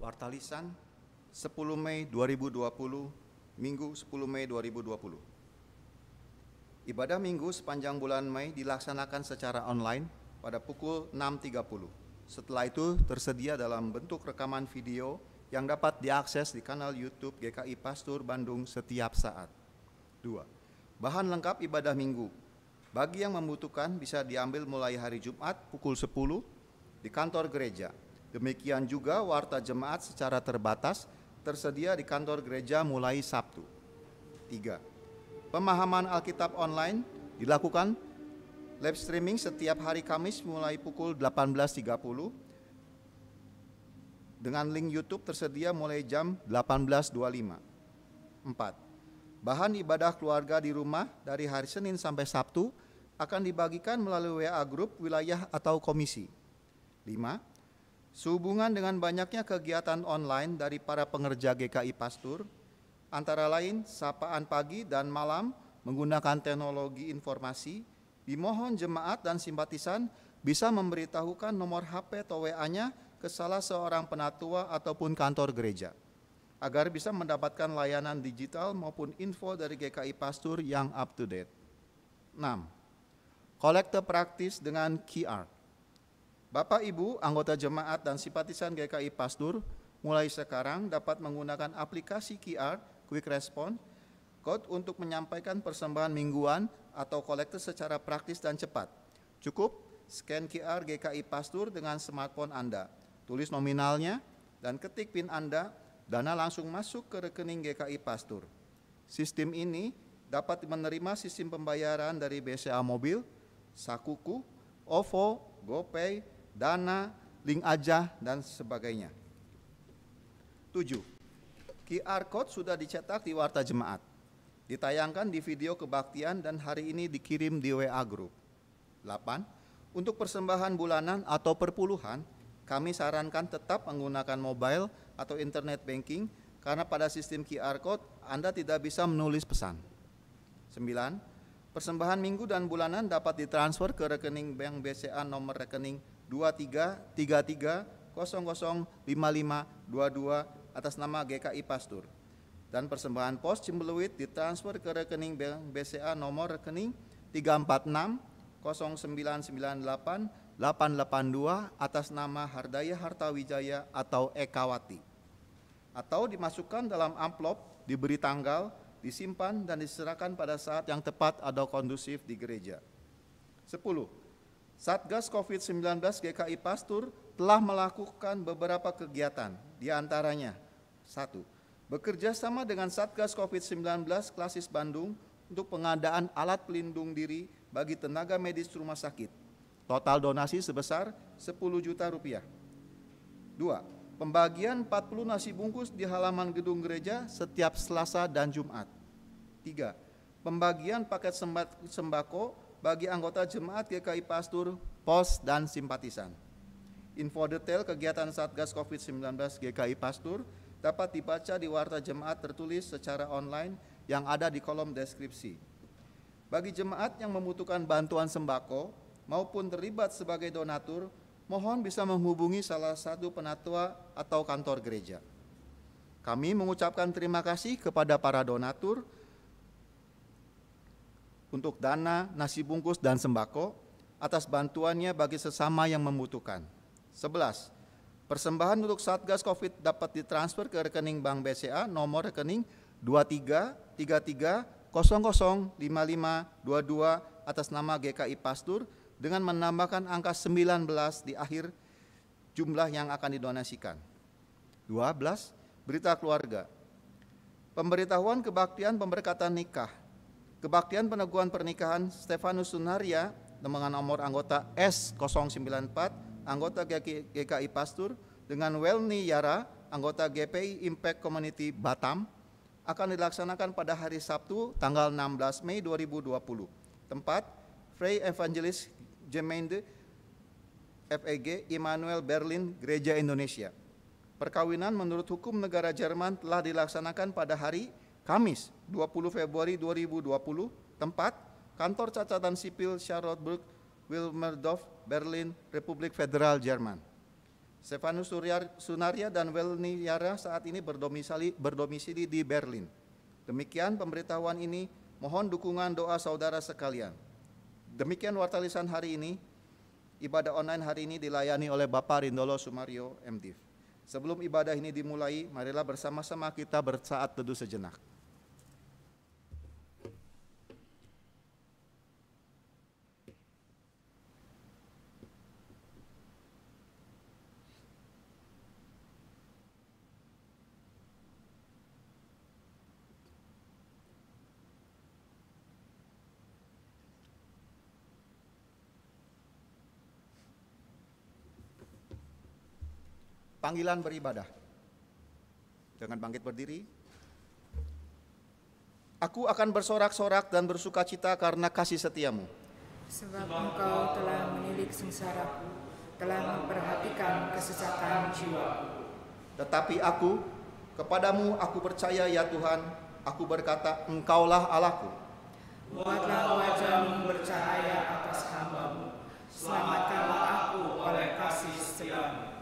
Warta Lisan 10 Mei 2020, Minggu 10 Mei 2020. Ibadah Minggu sepanjang bulan Mei dilaksanakan secara online pada pukul 6.30. Setelah itu tersedia dalam bentuk rekaman video yang dapat diakses di kanal YouTube GKI Pastur Bandung setiap saat. 2. Bahan lengkap ibadah Minggu. Bagi yang membutuhkan bisa diambil mulai hari Jumat pukul 10 di kantor gereja. Demikian juga warta jemaat secara terbatas tersedia di kantor gereja mulai Sabtu. 3. Pemahaman Alkitab online dilakukan live streaming setiap hari Kamis mulai pukul 18.30 dengan link YouTube tersedia mulai jam 18.25. 4. Bahan ibadah keluarga di rumah dari hari Senin sampai Sabtu akan dibagikan melalui WA Group wilayah atau komisi. 5. Sehubungan dengan banyaknya kegiatan online dari para pengerja GKI Pastur, antara lain sapaan pagi dan malam menggunakan teknologi informasi, dimohon jemaat dan simpatisan bisa memberitahukan nomor HP atau WA-nya ke salah seorang penatua ataupun kantor gereja, agar bisa mendapatkan layanan digital maupun info dari GKI Pastur yang up to date. 6. Kolekte praktis dengan QR. Bapak, Ibu, anggota jemaat dan simpatisan GKI Pastur mulai sekarang dapat menggunakan aplikasi QR Quick Response Code untuk menyampaikan persembahan mingguan atau kolekte secara praktis dan cepat. Cukup scan QR GKI Pastur dengan smartphone Anda, tulis nominalnya dan ketik PIN Anda, dana langsung masuk ke rekening GKI Pastur. Sistem ini dapat menerima sistem pembayaran dari BCA Mobil, Sakuku, OVO, GoPay, Dana, Link Aja, dan sebagainya. 7. QR Code sudah dicetak di warta jemaat, ditayangkan di video kebaktian dan hari ini dikirim di WA Group. 8. Untuk persembahan bulanan atau perpuluhan, kami sarankan tetap menggunakan mobile atau internet banking karena pada sistem QR Code Anda tidak bisa menulis pesan. 9. Persembahan minggu dan bulanan dapat ditransfer ke rekening bank BCA nomor rekening 2333005522 atas nama GKI Pastur. Dan persembahan pos Cimbeluit ditransfer ke rekening bank BCA nomor rekening 34609988882 atas nama Hardaya Hartawijaya atau Ekawati. Atau dimasukkan dalam amplop, diberi tanggal, disimpan dan diserahkan pada saat yang tepat atau kondusif di gereja. 10. Satgas COVID-19 GKI Pastur telah melakukan beberapa kegiatan, di antaranya 1. Bekerja sama dengan Satgas COVID-19 Klasis Bandung untuk pengadaan alat pelindung diri bagi tenaga medis rumah sakit. Total donasi sebesar 10 juta rupiah. 2. Pembagian 40 nasi bungkus di halaman gedung gereja setiap Selasa dan Jumat. 3. Pembagian paket sembako bagi anggota jemaat GKI Pastur, pos, dan simpatisan. Info detail kegiatan Satgas COVID-19 GKI Pastur dapat dibaca di warta jemaat tertulis secara online yang ada di kolom deskripsi. Bagi jemaat yang membutuhkan bantuan sembako maupun terlibat sebagai donatur, mohon bisa menghubungi salah satu penatua atau kantor gereja. Kami mengucapkan terima kasih kepada para donatur untuk dana, nasi bungkus, dan sembako atas bantuannya bagi sesama yang membutuhkan. 11. Persembahan untuk Satgas COVID dapat ditransfer ke rekening Bank BCA nomor rekening 2333005522 atas nama GKI Pastur dengan menambahkan angka 19 di akhir jumlah yang akan didonasikan. 12. Berita keluarga. Pemberitahuan kebaktian pemberkatan nikah. Kebaktian peneguhan pernikahan Stefanus Sunaria dengan nomor anggota S094, anggota GKI Pastur, dengan Welni Yara, anggota GPI Impact Community Batam, akan dilaksanakan pada hari Sabtu tanggal 16 Mei 2020. Tempat Frey Evangelist Gemeinde FEG Immanuel Berlin Gereja Indonesia. Perkawinan menurut hukum negara Jerman telah dilaksanakan pada hari Kamis 20 Februari 2020, tempat Kantor Catatan Sipil Charlottenburg, Wilmersdorf, Berlin, Republik Federal Jerman. Stefanus Sunaria dan Welni Yara saat ini berdomisili di Berlin. Demikian pemberitahuan ini, mohon dukungan doa saudara sekalian. Demikian warta lisan hari ini. Ibadah online hari ini dilayani oleh Bapak Rindolo Sumario, MDiv. Sebelum ibadah ini dimulai, marilah bersama-sama kita bersaat teduh sejenak. Panggilan beribadah. Dengan bangkit berdiri. Aku akan bersorak-sorak dan bersukacita karena kasih setiamu. Sebab Engkau telah menilik sengsaraku, telah memperhatikan kesesakan jiwaku. Tetapi aku, kepadamu aku percaya ya Tuhan, aku berkata, Engkaulah Allahku. Buatlah wajah-Mu bercahaya atas hamba-Mu, selamatkanlah aku oleh kasih setiamu.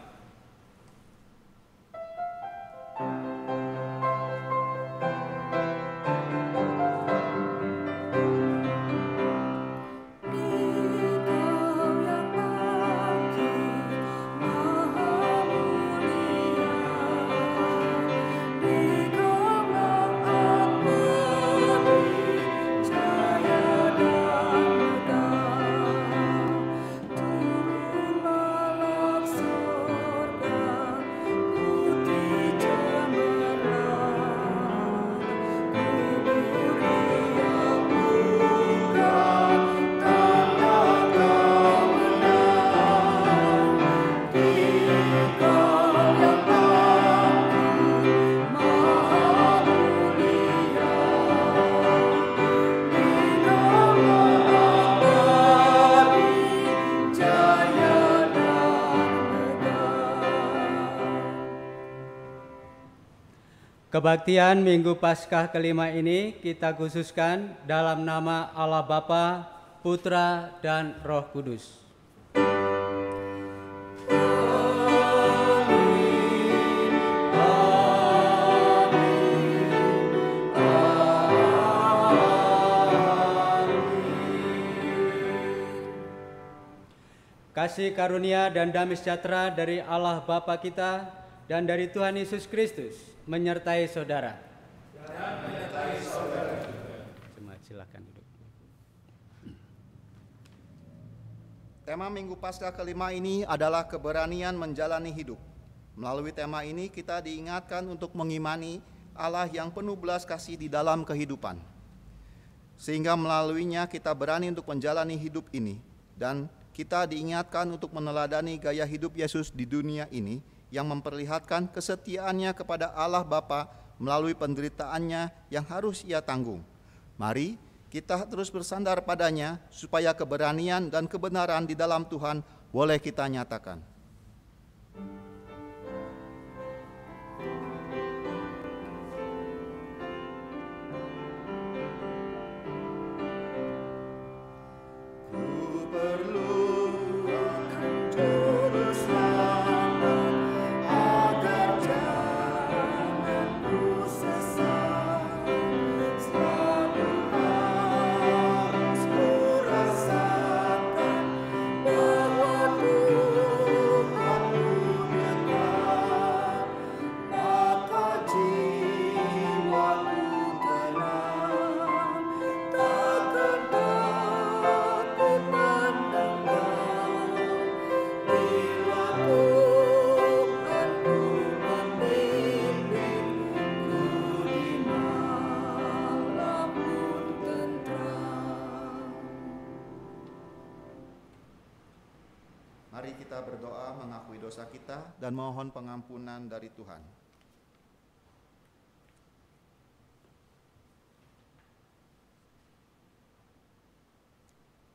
Kebaktian Minggu Paskah kelima ini kita khususkan dalam nama Allah Bapa, Putra, dan Roh Kudus. Kasih karunia dan damai sejahtera dari Allah Bapa kita dan dari Tuhan Yesus Kristus menyertai saudara. Dan menyertai saudara. Jemaat silakan duduk. Tema Minggu Paskah kelima ini adalah keberanian menjalani hidup. Melalui tema ini kita diingatkan untuk mengimani Allah yang penuh belas kasih di dalam kehidupan. Sehingga melaluinya kita berani untuk menjalani hidup ini, dan kita diingatkan untuk meneladani gaya hidup Yesus di dunia ini yang memperlihatkan kesetiaannya kepada Allah Bapa melalui penderitaannya yang harus ia tanggung. Mari kita terus bersandar padanya supaya keberanian dan kebenaran di dalam Tuhan boleh kita nyatakan. Mari kita berdoa mengakui dosa kita dan mohon pengampunan dari Tuhan.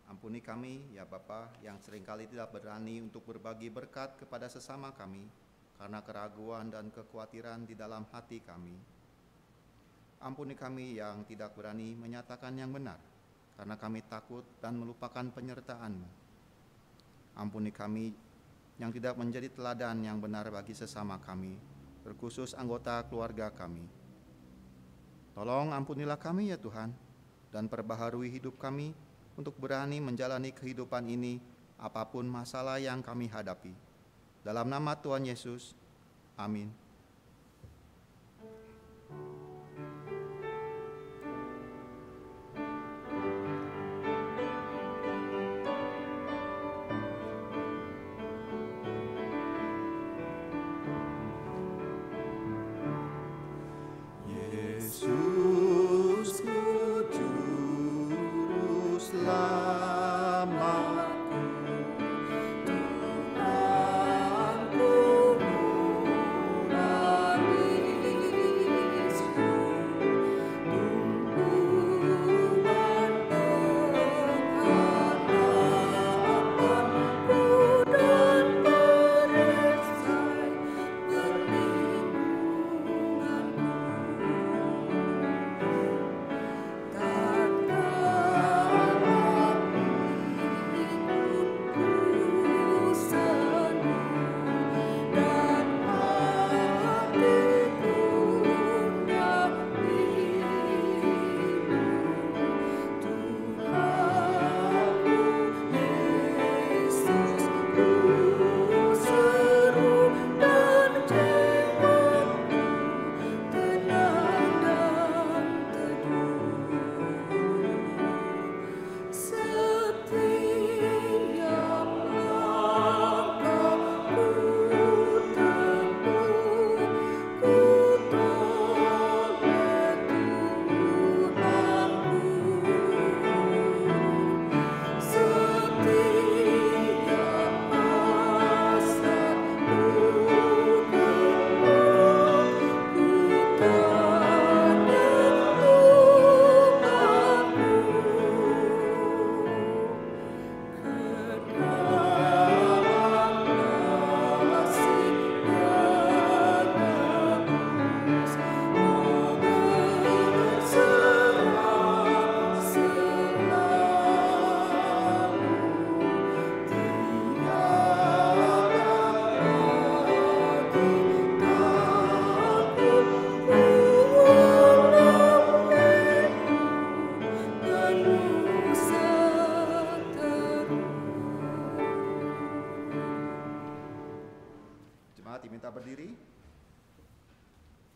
Ampuni kami, ya Bapa, yang seringkali tidak berani untuk berbagi berkat kepada sesama kami karena keraguan dan kekhawatiran di dalam hati kami. Ampuni kami yang tidak berani menyatakan yang benar karena kami takut dan melupakan penyertaan-Mu. Ampuni kami yang tidak menjadi teladan yang benar bagi sesama kami, terkhusus anggota keluarga kami. Tolong ampunilah kami ya Tuhan, dan perbaharui hidup kami untuk berani menjalani kehidupan ini apapun masalah yang kami hadapi. Dalam nama Tuhan Yesus, amin.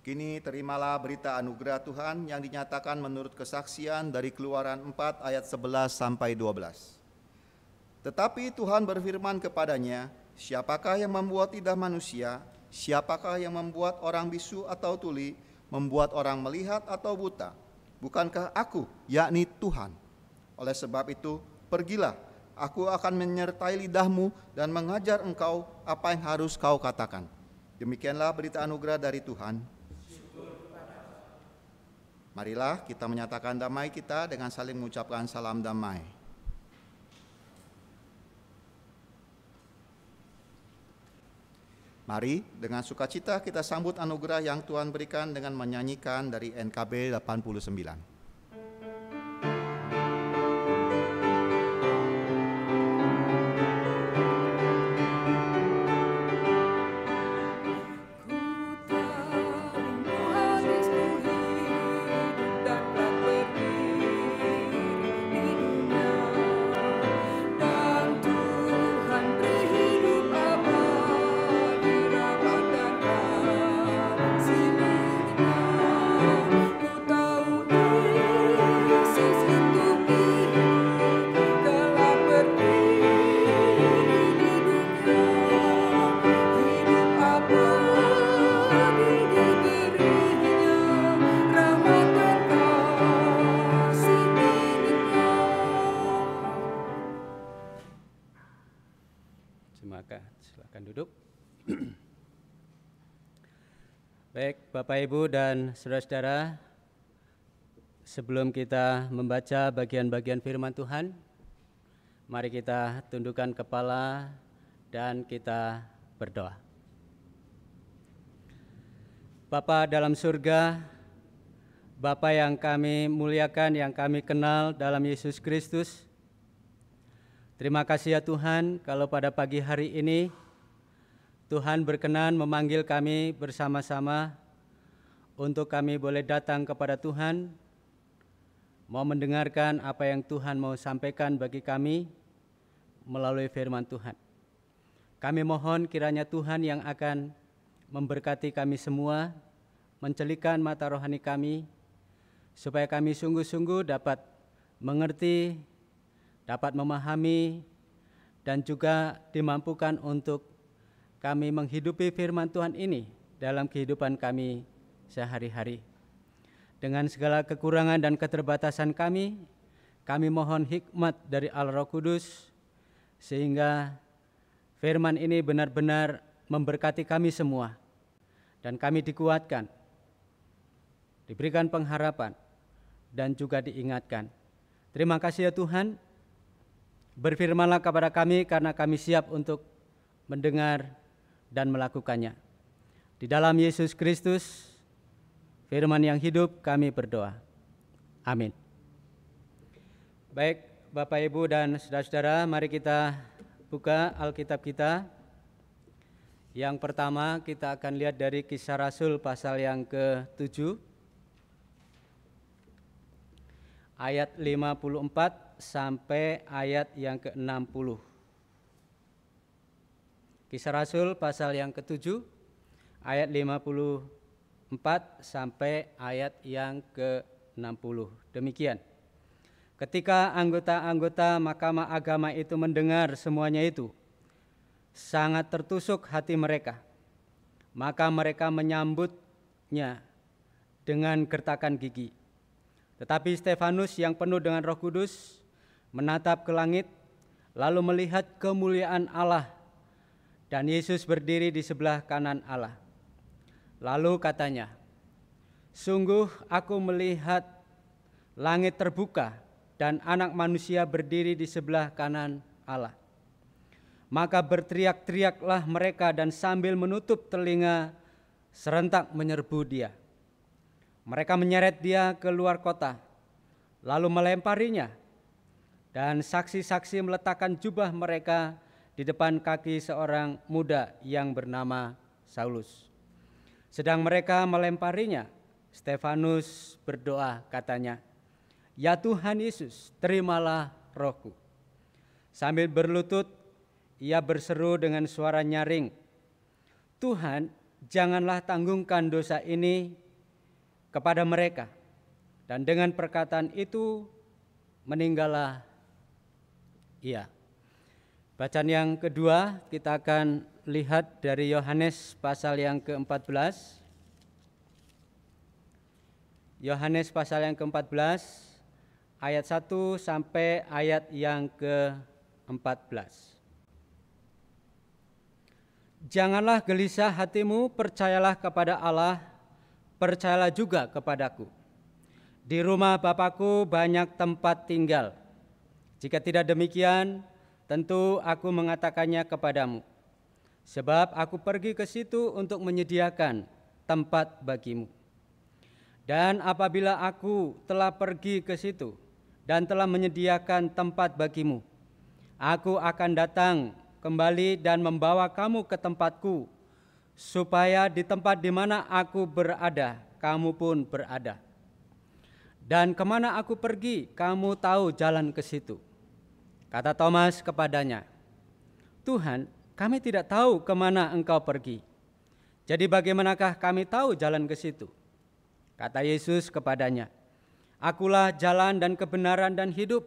Kini terimalah berita anugerah Tuhan yang dinyatakan menurut kesaksian dari Keluaran 4 ayat 11 sampai 12. Tetapi Tuhan berfirman kepadanya, siapakah yang membuat lidah manusia? Siapakah yang membuat orang bisu atau tuli, membuat orang melihat atau buta? Bukankah aku, yakni Tuhan? Oleh sebab itu, pergilah, aku akan menyertai lidahmu dan mengajar engkau apa yang harus kau katakan. Demikianlah berita anugerah dari Tuhan. Marilah kita menyatakan damai kita dengan saling mengucapkan salam damai. Mari dengan sukacita kita sambut anugerah yang Tuhan berikan dengan menyanyikan dari NKB 89. Silakan duduk. Baik, Bapak Ibu dan saudara-saudara, sebelum kita membaca bagian-bagian firman Tuhan, mari kita tundukkan kepala dan kita berdoa. Bapa dalam surga, Bapa yang kami muliakan, yang kami kenal dalam Yesus Kristus, terima kasih ya Tuhan kalau pada pagi hari ini Tuhan berkenan memanggil kami bersama-sama untuk kami boleh datang kepada Tuhan, mau mendengarkan apa yang Tuhan mau sampaikan bagi kami melalui firman Tuhan. Kami mohon kiranya Tuhan yang akan memberkati kami semua, mencelikan mata rohani kami, supaya kami sungguh-sungguh dapat mengerti, dapat memahami, dan juga dimampukan untuk kami menghidupi firman Tuhan ini dalam kehidupan kami sehari-hari. Dengan segala kekurangan dan keterbatasan kami mohon hikmat dari Allah Roh Kudus, sehingga firman ini benar-benar memberkati kami semua, dan kami dikuatkan, diberikan pengharapan, dan juga diingatkan. Terima kasih ya Tuhan, berfirmanlah kepada kami karena kami siap untuk mendengar dan melakukannya. Di dalam Yesus Kristus, firman yang hidup, kami berdoa. Amin. Baik, Bapak, Ibu, dan saudara-saudara, mari kita buka Alkitab kita. Yang pertama kita akan lihat dari Kisah Rasul pasal yang ke-7, ayat 54 sampai ayat yang ke-60. Kisah Rasul pasal yang ke-7 ayat 54 sampai ayat yang ke-60. Demikian. Ketika anggota-anggota Mahkamah Agama itu mendengar semuanya itu, sangat tertusuk hati mereka. Maka mereka menyambutnya dengan gertakan gigi. Tetapi Stefanus yang penuh dengan Roh Kudus menatap ke langit, lalu melihat kemuliaan Allah, dan Yesus berdiri di sebelah kanan Allah. Lalu katanya, "Sungguh aku melihat langit terbuka dan Anak Manusia berdiri di sebelah kanan Allah." Maka berteriak-teriaklah mereka dan sambil menutup telinga serentak menyerbu dia. Mereka menyeret dia ke luar kota, lalu melemparinya, dan saksi-saksi meletakkan jubah mereka di depan kaki seorang muda yang bernama Saulus. Sedang mereka melemparinya, Stefanus berdoa, katanya, "Ya Tuhan Yesus, terimalah rohku." Sambil berlutut, ia berseru dengan suara nyaring, "Tuhan, janganlah tanggungkan dosa ini kepada mereka." Dan dengan perkataan itu meninggallah ia. Bacaan yang kedua kita akan lihat dari Yohanes pasal yang ke-14. Yohanes pasal yang ke-14 ayat 1 sampai ayat yang ke-14. "Janganlah gelisah hatimu, percayalah kepada Allah, percayalah juga kepadaku. Di rumah Bapakku banyak tempat tinggal. Jika tidak demikian, tentu aku mengatakannya kepadamu. Sebab aku pergi ke situ untuk menyediakan tempat bagimu. Dan apabila aku telah pergi ke situ dan telah menyediakan tempat bagimu, aku akan datang kembali dan membawa kamu ke tempatku, supaya di tempat di mana aku berada, kamu pun berada. Dan kemana aku pergi, kamu tahu jalan ke situ." Kata Thomas kepadanya, "Tuhan, kami tidak tahu kemana engkau pergi. Jadi bagaimanakah kami tahu jalan ke situ?" Kata Yesus kepadanya, "Akulah jalan dan kebenaran dan hidup.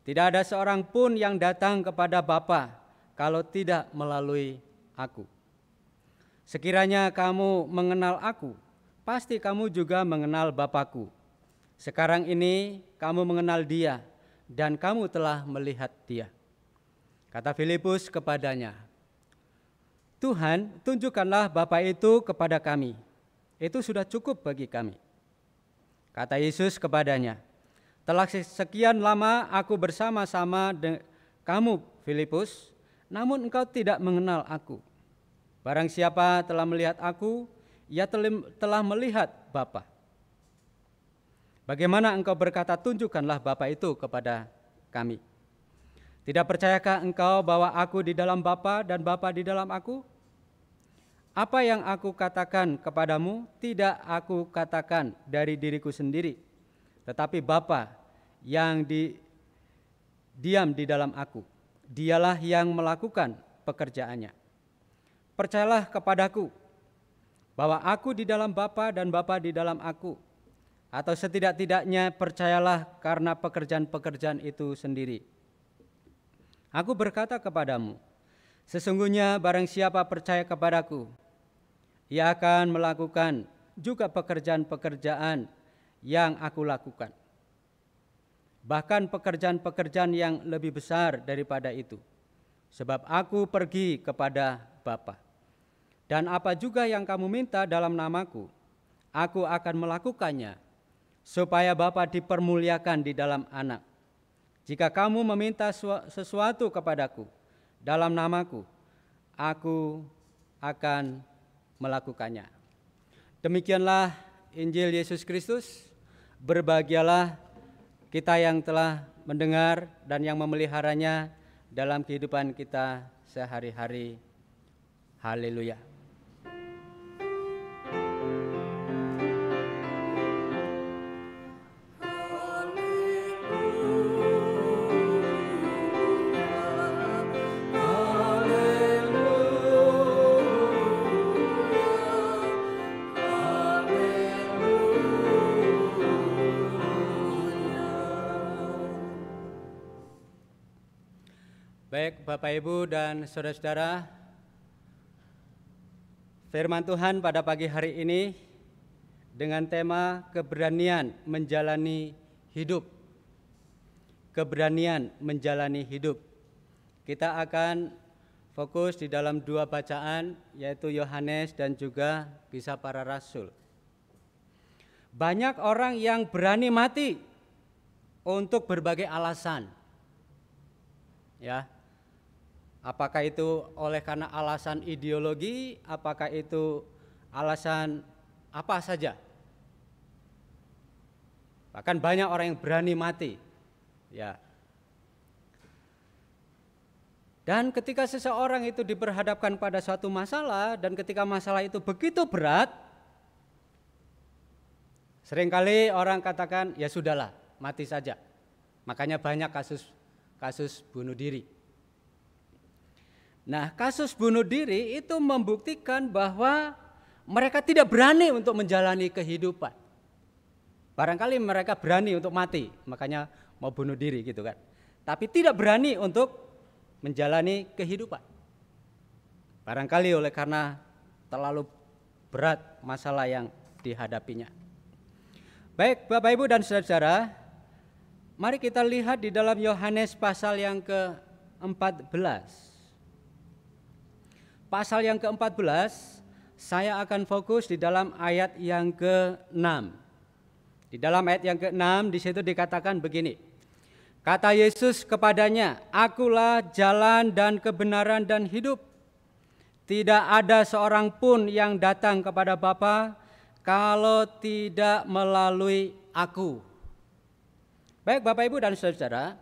Tidak ada seorang pun yang datang kepada Bapa kalau tidak melalui aku. Sekiranya kamu mengenal aku, pasti kamu juga mengenal Bapakku. Sekarang ini kamu mengenal Dia, dan kamu telah melihat Dia." Kata Filipus kepadanya, "Tuhan, tunjukkanlah Bapa itu kepada kami. Itu sudah cukup bagi kami." Kata Yesus kepadanya, "Telah sekian lama aku bersama-sama kamu, Filipus, namun engkau tidak mengenal aku. Barang siapa telah melihat aku, ia telah melihat Bapa. Bagaimana engkau berkata, 'Tunjukkanlah Bapa itu kepada kami'? Tidak percayakah engkau bahwa aku di dalam Bapa dan Bapa di dalam aku? Apa yang aku katakan kepadamu tidak aku katakan dari diriku sendiri, tetapi Bapa yang diam di dalam aku, dialah yang melakukan pekerjaannya. Percayalah kepadaku bahwa aku di dalam Bapa dan Bapa di dalam aku, atau setidak-tidaknya percayalah karena pekerjaan-pekerjaan itu sendiri. Aku berkata kepadamu, sesungguhnya barang siapa percaya kepadaku, ia akan melakukan juga pekerjaan-pekerjaan yang aku lakukan. Bahkan pekerjaan-pekerjaan yang lebih besar daripada itu. Sebab aku pergi kepada Bapa. Dan apa juga yang kamu minta dalam namaku, aku akan melakukannya, supaya Bapa dipermuliakan di dalam Anak. Jika kamu meminta sesuatu kepadaku dalam namaku, aku akan melakukannya. Demikianlah Injil Yesus Kristus. Berbahagialah kita yang telah mendengar dan yang memeliharanya dalam kehidupan kita sehari-hari. Haleluya. Baik Bapak Ibu dan saudara-saudara, firman Tuhan pada pagi hari ini dengan tema keberanian menjalani hidup. Keberanian menjalani hidup. Kita akan fokus di dalam dua bacaan, yaitu Yohanes dan juga Kisah Para Rasul. Banyak orang yang berani mati untuk berbagai alasan. Ya. Apakah itu oleh karena alasan ideologi, apakah itu alasan apa saja. Bahkan banyak orang yang berani mati. Ya. Dan ketika seseorang itu diperhadapkan pada suatu masalah, dan ketika masalah itu begitu berat, seringkali orang katakan, ya sudahlah, mati saja. Makanya banyak kasus bunuh diri. Nah, kasus bunuh diri itu membuktikan bahwa mereka tidak berani untuk menjalani kehidupan. Barangkali mereka berani untuk mati, makanya mau bunuh diri gitu kan. Tapi tidak berani untuk menjalani kehidupan. Barangkali oleh karena terlalu berat masalah yang dihadapinya. Baik Bapak Ibu dan saudara-saudara, mari kita lihat di dalam Yohanes pasal yang ke-14. Pasal yang ke-14, saya akan fokus di dalam ayat yang ke-6. Di dalam ayat yang ke-6 di situ dikatakan begini. Kata Yesus kepadanya, "Akulah jalan dan kebenaran dan hidup. Tidak ada seorang pun yang datang kepada Bapa kalau tidak melalui aku." Baik Bapak Ibu dan saudara,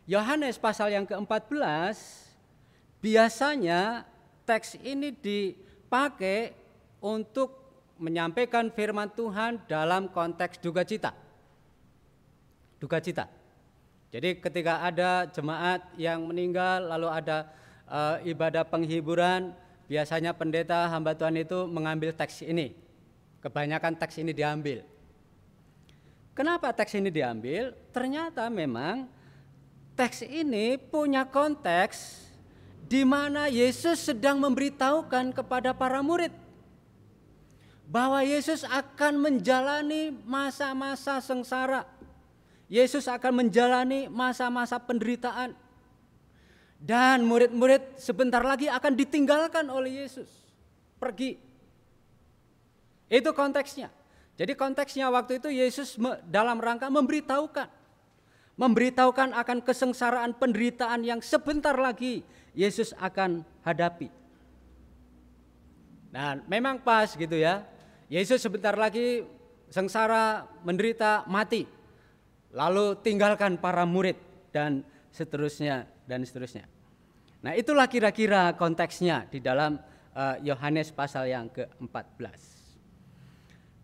Yohanes pasal yang ke-14 biasanya teks ini dipakai untuk menyampaikan firman Tuhan dalam konteks duka cita. Duka cita. Jadi ketika ada jemaat yang meninggal lalu ada ibadah penghiburan, biasanya pendeta hamba Tuhan itu mengambil teks ini. Kebanyakan teks ini diambil. Kenapa teks ini diambil? Ternyata memang teks ini punya konteks di mana Yesus sedang memberitahukan kepada para murid bahwa Yesus akan menjalani masa-masa sengsara. Yesus akan menjalani masa-masa penderitaan. Dan murid-murid sebentar lagi akan ditinggalkan oleh Yesus. Pergi. Itu konteksnya. Jadi konteksnya waktu itu Yesus dalam rangka memberitahukan akan kesengsaraan penderitaan yang sebentar lagi Yesus akan hadapi. Nah, memang pas gitu ya. Yesus sebentar lagi sengsara, menderita, mati. Lalu tinggalkan para murid dan seterusnya dan seterusnya. Nah, itulah kira-kira konteksnya di dalam Yohanes pasal yang ke-14.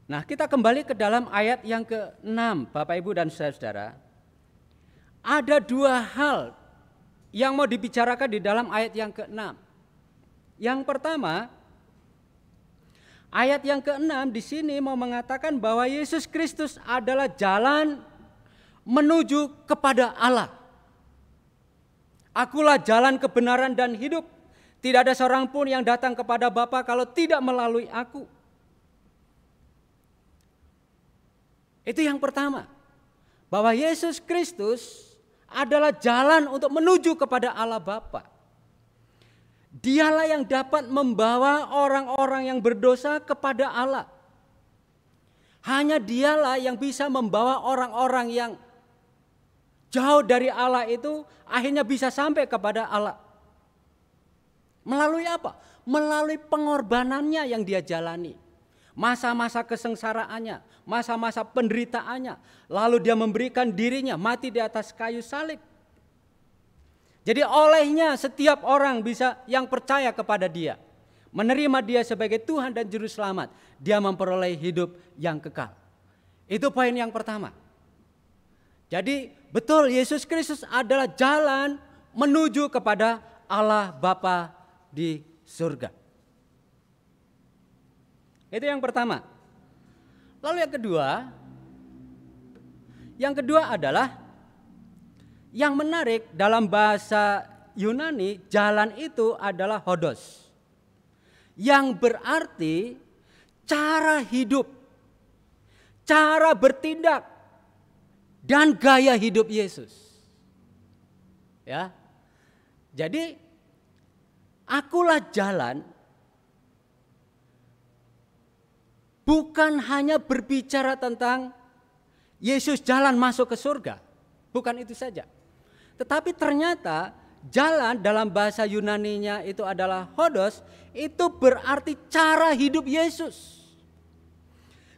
Nah, kita kembali ke dalam ayat yang ke-6, Bapak Ibu dan saudara-saudara. Ada dua hal yang mau dibicarakan di dalam ayat yang ke-6. Yang pertama, ayat yang ke-6 di sini mau mengatakan bahwa Yesus Kristus adalah jalan menuju kepada Allah. Akulah jalan kebenaran dan hidup. Tidak ada seorang pun yang datang kepada Bapa kalau tidak melalui aku. Itu yang pertama. Bahwa Yesus Kristus adalah jalan untuk menuju kepada Allah Bapa. Dialah yang dapat membawa orang-orang yang berdosa kepada Allah. Hanya dialah yang bisa membawa orang-orang yang jauh dari Allah itu akhirnya bisa sampai kepada Allah. Melalui apa? Melalui pengorbanannya yang dia jalani. Masa-masa kesengsaraannya, masa-masa penderitaannya. Lalu dia memberikan dirinya mati di atas kayu salib. Jadi olehnya setiap orang bisa yang percaya kepada dia, menerima dia sebagai Tuhan dan Juru Selamat, dia memperoleh hidup yang kekal. Itu poin yang pertama. Jadi betul Yesus Kristus adalah jalan menuju kepada Allah Bapa di surga. Itu yang pertama. Lalu yang kedua adalah yang menarik dalam bahasa Yunani, jalan itu adalah hodos. Yang berarti cara hidup, cara bertindak, dan gaya hidup Yesus. Ya. Jadi akulah jalan bukan hanya berbicara tentang Yesus jalan masuk ke surga. Bukan itu saja. Tetapi ternyata jalan dalam bahasa Yunaninya itu adalah hodos, itu berarti cara hidup Yesus.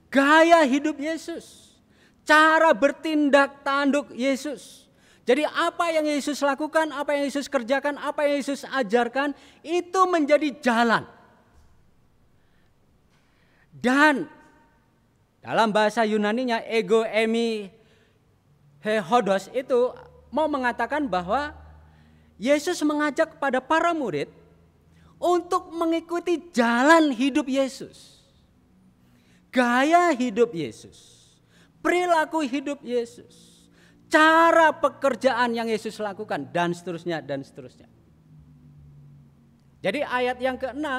Gaya hidup Yesus. Cara bertindak tanduk Yesus. Jadi apa yang Yesus lakukan, apa yang Yesus kerjakan, apa yang Yesus ajarkan, itu menjadi jalan. Dan dalam bahasa Yunaninya ego emi he hodos itu mau mengatakan bahwa Yesus mengajak kepada para murid untuk mengikuti jalan hidup Yesus. Gaya hidup Yesus, perilaku hidup Yesus, cara pekerjaan yang Yesus lakukan dan seterusnya dan seterusnya. Jadi ayat yang ke-6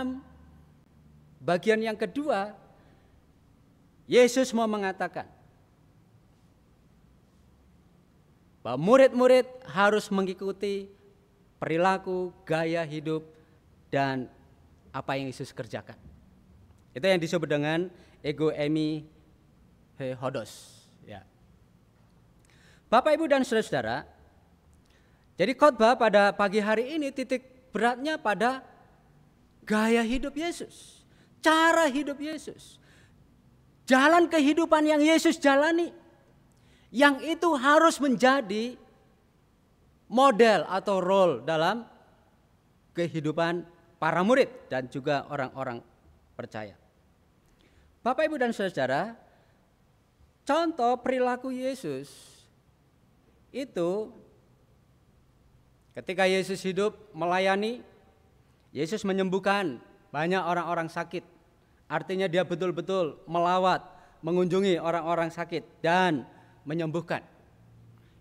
bagian yang kedua, Yesus mau mengatakan bahwa murid-murid harus mengikuti perilaku, gaya hidup, dan apa yang Yesus kerjakan. Itu yang disebut dengan ego emi he hodos. Ya. Bapak, Ibu, dan saudara-saudara, jadi khotbah pada pagi hari ini titik beratnya pada gaya hidup Yesus, cara hidup Yesus. Jalan kehidupan yang Yesus jalani, yang itu harus menjadi model atau role dalam kehidupan para murid dan juga orang-orang percaya. Bapak, Ibu, dan saudara, contoh perilaku Yesus itu ketika Yesus hidup melayani, Yesus menyembuhkan banyak orang-orang sakit. Artinya dia betul-betul melawat, mengunjungi orang-orang sakit dan menyembuhkan.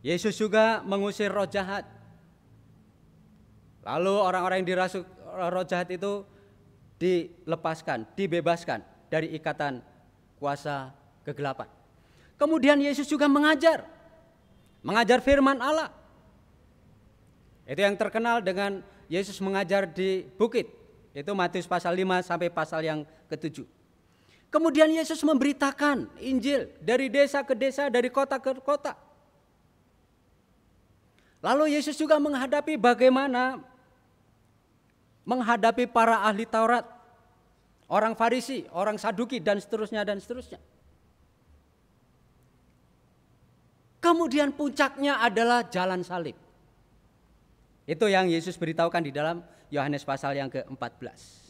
Yesus juga mengusir roh jahat. Lalu orang-orang yang dirasuk roh jahat itu dilepaskan, dibebaskan dari ikatan kuasa kegelapan. Kemudian Yesus juga mengajar firman Allah. Itu yang terkenal dengan Yesus mengajar di bukit. Itu Matius pasal 5 sampai pasal yang ke-7. Kemudian Yesus memberitakan Injil dari desa ke desa, dari kota ke kota. Lalu Yesus juga bagaimana menghadapi para ahli Taurat, orang Farisi, orang Saduki, dan seterusnya dan seterusnya. Kemudian puncaknya adalah jalan salib. Itu yang Yesus beritahukan di dalam Yohanes pasal yang ke-14.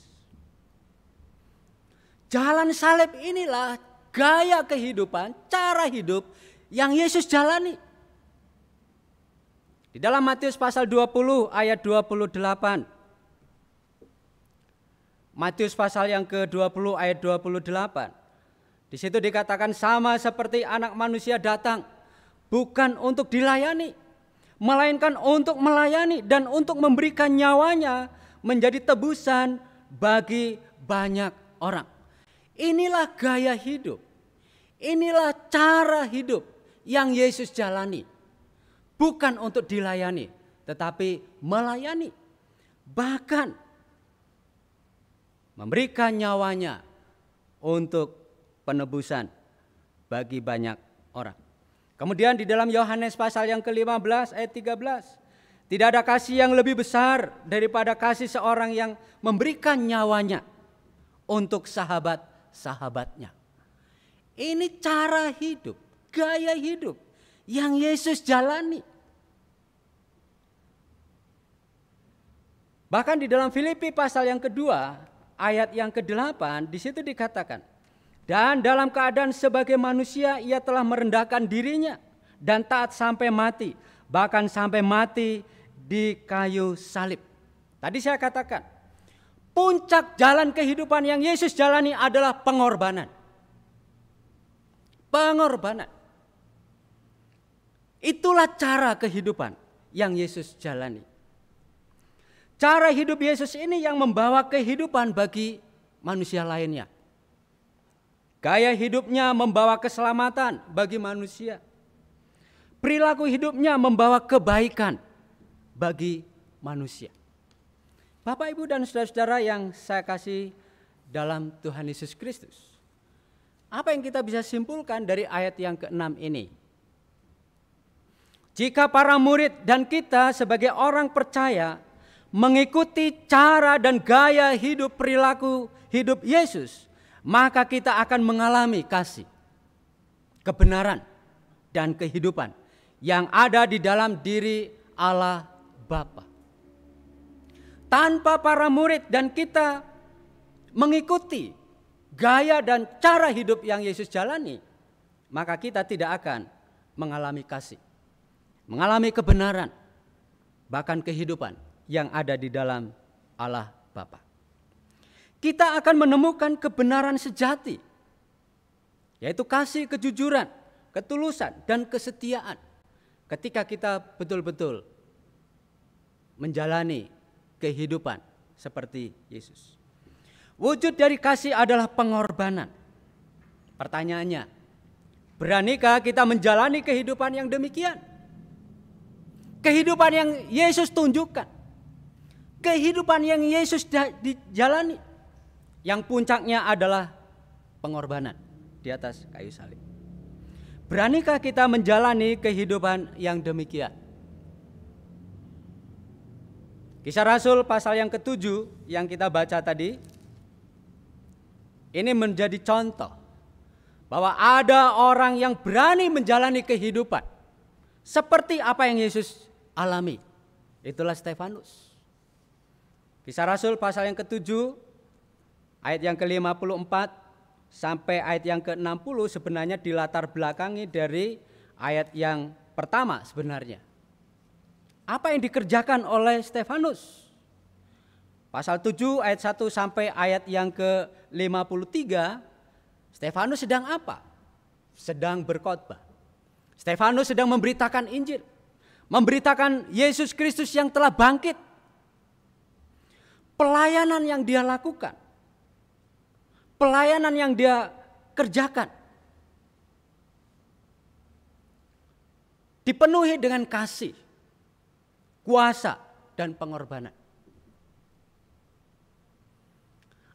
jalan salib inilah gaya kehidupan, cara hidup yang Yesus jalani. Di dalam Matius pasal 20 ayat 28. Matius pasal yang ke-20 ayat 28. Di situ dikatakan sama seperti anak manusia datang bukan untuk dilayani, melainkan untuk melayani dan untuk memberikan nyawanya menjadi tebusan bagi banyak orang. Inilah gaya hidup. Inilah cara hidup yang Yesus jalani. Bukan untuk dilayani, tetapi melayani. Bahkan memberikan nyawanya untuk penebusan bagi banyak orang. Kemudian di dalam Yohanes pasal yang ke-15 ayat 13. Tidak ada kasih yang lebih besar daripada kasih seorang yang memberikan nyawanya untuk sahabat-sahabatnya. Ini cara hidup, gaya hidup yang Yesus jalani. Bahkan di dalam Filipi pasal yang kedua, ayat yang ke-8, di situ dikatakan, dan dalam keadaan sebagai manusia ia telah merendahkan dirinya dan taat sampai mati, bahkan sampai mati di kayu salib. Tadi saya katakan, puncak jalan kehidupan yang Yesus jalani adalah pengorbanan. Pengorbanan. Itulah cara kehidupan yang Yesus jalani. Cara hidup Yesus ini yang membawa kehidupan bagi manusia lainnya. Gaya hidupnya membawa keselamatan bagi manusia. Perilaku hidupnya membawa kebaikan bagi manusia. Bapak, Ibu, dan saudara-saudara yang saya kasih dalam Tuhan Yesus Kristus. Apa yang kita bisa simpulkan dari ayat yang ke-6 ini? Jika para murid dan kita sebagai orang percaya mengikuti cara dan gaya hidup perilaku hidup Yesus, maka kita akan mengalami kasih, kebenaran, dan kehidupan yang ada di dalam diri Allah Bapa. Tanpa para murid dan kita mengikuti gaya dan cara hidup yang Yesus jalani, maka kita tidak akan mengalami kasih, mengalami kebenaran, bahkan kehidupan yang ada di dalam Allah Bapa. Kita akan menemukan kebenaran sejati, yaitu kasih, kejujuran, ketulusan, dan kesetiaan ketika kita betul-betul menjalani kehidupan seperti Yesus. Wujud dari kasih adalah pengorbanan. Pertanyaannya, beranikah kita menjalani kehidupan yang demikian? Kehidupan yang Yesus tunjukkan, kehidupan yang Yesus dijalani, yang puncaknya adalah pengorbanan di atas kayu salib. Beranikah kita menjalani kehidupan yang demikian? Kisah Rasul pasal yang ke-7 yang kita baca tadi, ini menjadi contoh bahwa ada orang yang berani menjalani kehidupan seperti apa yang Yesus alami. Itulah Stefanus. Kisah Rasul pasal yang ke-7 ayat yang ke-54 sampai ayat yang ke-60 sebenarnya dilatar belakangi dari ayat yang pertama sebenarnya. Apa yang dikerjakan oleh Stefanus? Pasal 7 ayat 1 sampai ayat yang ke-53, Stefanus sedang apa? Sedang berkhotbah. Stefanus sedang memberitakan Injil, memberitakan Yesus Kristus yang telah bangkit. Pelayanan yang dia lakukan, pelayanan yang dia kerjakan, dipenuhi dengan kasih, kuasa, dan pengorbanan.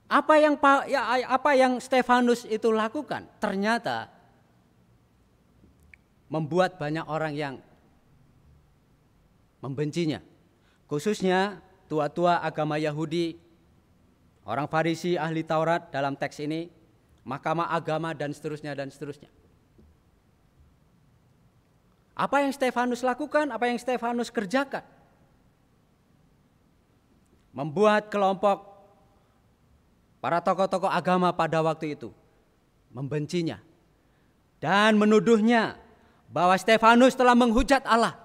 Apa yang Stefanus itu lakukan ternyata membuat banyak orang yang membencinya, khususnya tua-tua agama Yahudi, orang Farisi, ahli Taurat dalam teks ini, mahkamah agama, dan seterusnya dan seterusnya. Apa yang Stefanus lakukan, apa yang Stefanus kerjakan? Membuat kelompok Para tokoh-tokoh agama pada waktu itu membencinya dan menuduhnya bahwa Stefanus telah menghujat Allah.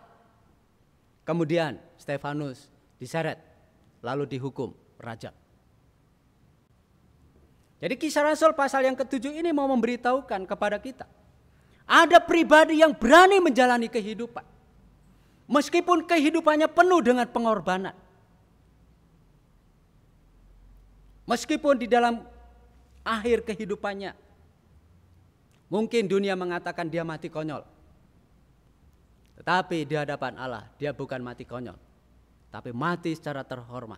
Kemudian Stefanus diseret lalu dihukum rajam. Jadi Kisah Rasul pasal yang ke-7 ini mau memberitahukan kepada kita, ada pribadi yang berani menjalani kehidupan meskipun kehidupannya penuh dengan pengorbanan. Meskipun di dalam akhir kehidupannya mungkin dunia mengatakan dia mati konyol, tetapi di hadapan Allah dia bukan mati konyol, tapi mati secara terhormat.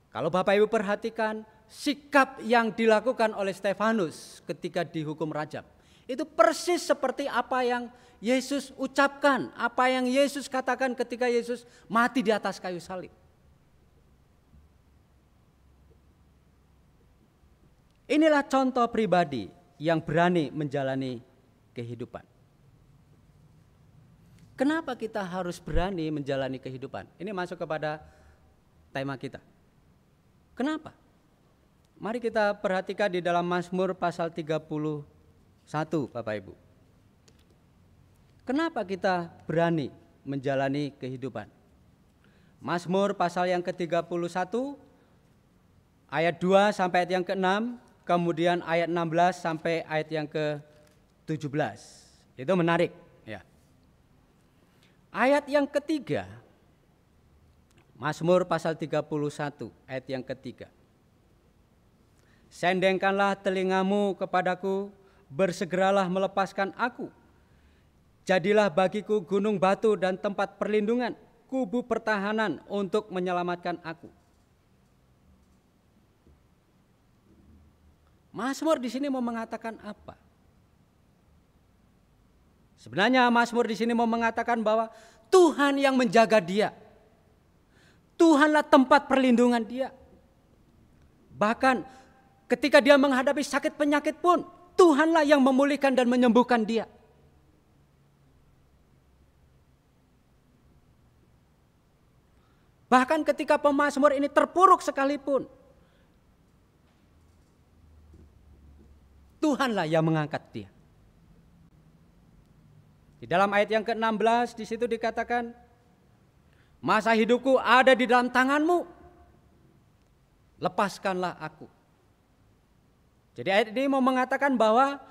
Kalau Bapak Ibu perhatikan sikap yang dilakukan oleh Stefanus ketika dihukum rajam, itu persis seperti apa yang Yesus ucapkan, apa yang Yesus katakan ketika Yesus mati di atas kayu salib. Inilah contoh pribadi yang berani menjalani kehidupan. Kenapa kita harus berani menjalani kehidupan? Ini masuk kepada tema kita. Kenapa? Mari kita perhatikan di dalam Mazmur pasal 31, Bapak Ibu. Kenapa kita berani menjalani kehidupan? Mazmur pasal yang ke-31 ayat 2 sampai ayat yang ke-6, kemudian ayat 16 sampai ayat yang ke-17. Itu menarik, ya. Ayat yang ketiga, Mazmur pasal 31 ayat yang ketiga. Sendengkanlah telingamu kepadaku, bersegeralah melepaskan aku. Jadilah bagiku gunung batu dan tempat perlindungan, kubu pertahanan untuk menyelamatkan aku. Mazmur di sini mau mengatakan apa? Sebenarnya Mazmur di sini mau mengatakan bahwa Tuhan yang menjaga dia. Tuhanlah tempat perlindungan dia. Bahkan ketika dia menghadapi sakit penyakit pun, Tuhanlah yang memulihkan dan menyembuhkan dia. Bahkan ketika pemazmur ini terpuruk sekalipun, Tuhanlah yang mengangkat dia. Di dalam ayat yang ke-16 di situ dikatakan, masa hidupku ada di dalam tanganmu, lepaskanlah aku. Jadi ayat ini mau mengatakan bahwa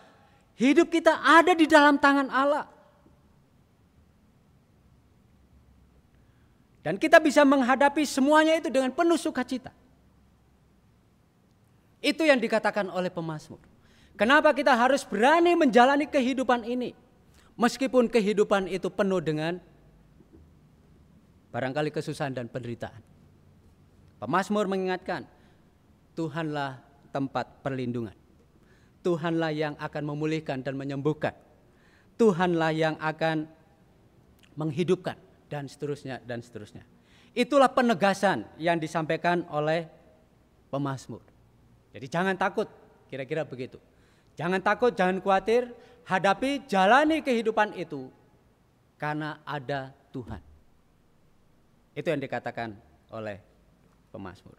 hidup kita ada di dalam tangan Allah. Dan kita bisa menghadapi semuanya itu dengan penuh sukacita. Itu yang dikatakan oleh pemazmur. Kenapa kita harus berani menjalani kehidupan ini? Meskipun kehidupan itu penuh dengan barangkali kesusahan dan penderitaan. Pemazmur mengingatkan, Tuhanlah tempat perlindungan. Tuhanlah yang akan memulihkan dan menyembuhkan. Tuhanlah yang akan menghidupkan dan seterusnya dan seterusnya. Itulah penegasan yang disampaikan oleh pemazmur. Jadi jangan takut, kira-kira begitu. Jangan takut, jangan khawatir, hadapi, jalani kehidupan itu karena ada Tuhan. Itu yang dikatakan oleh pemazmur.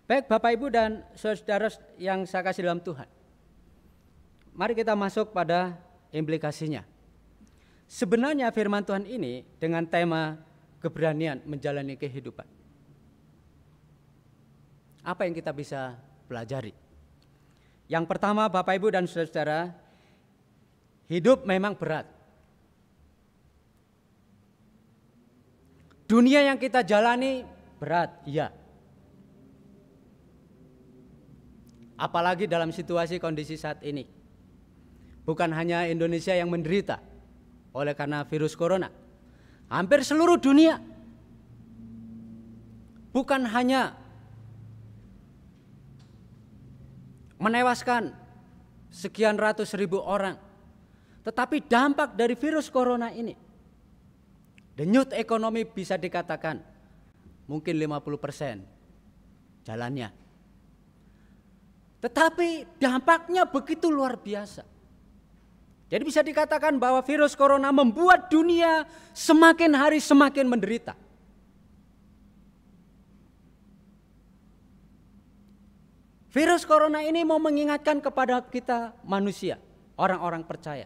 Baik Bapak Ibu dan saudara yang saya kasih dalam Tuhan. Mari kita masuk pada implikasinya. Sebenarnya firman Tuhan ini dengan tema keberanian menjalani kehidupan. Apa yang kita bisa pelajari? Yang pertama Bapak Ibu dan saudara, hidup memang berat. Dunia yang kita jalani berat, iya. Apalagi dalam situasi kondisi saat ini. Bukan hanya Indonesia yang menderita oleh karena virus corona. Hampir seluruh dunia. Bukan hanya menewaskan sekian ratus ribu orang, tetapi dampak dari virus corona ini, denyut ekonomi bisa dikatakan mungkin 50% jalannya. Tetapi dampaknya begitu luar biasa. Jadi bisa dikatakan bahwa virus corona membuat dunia semakin hari semakin menderita. Virus corona ini mau mengingatkan kepada kita manusia, orang-orang percaya,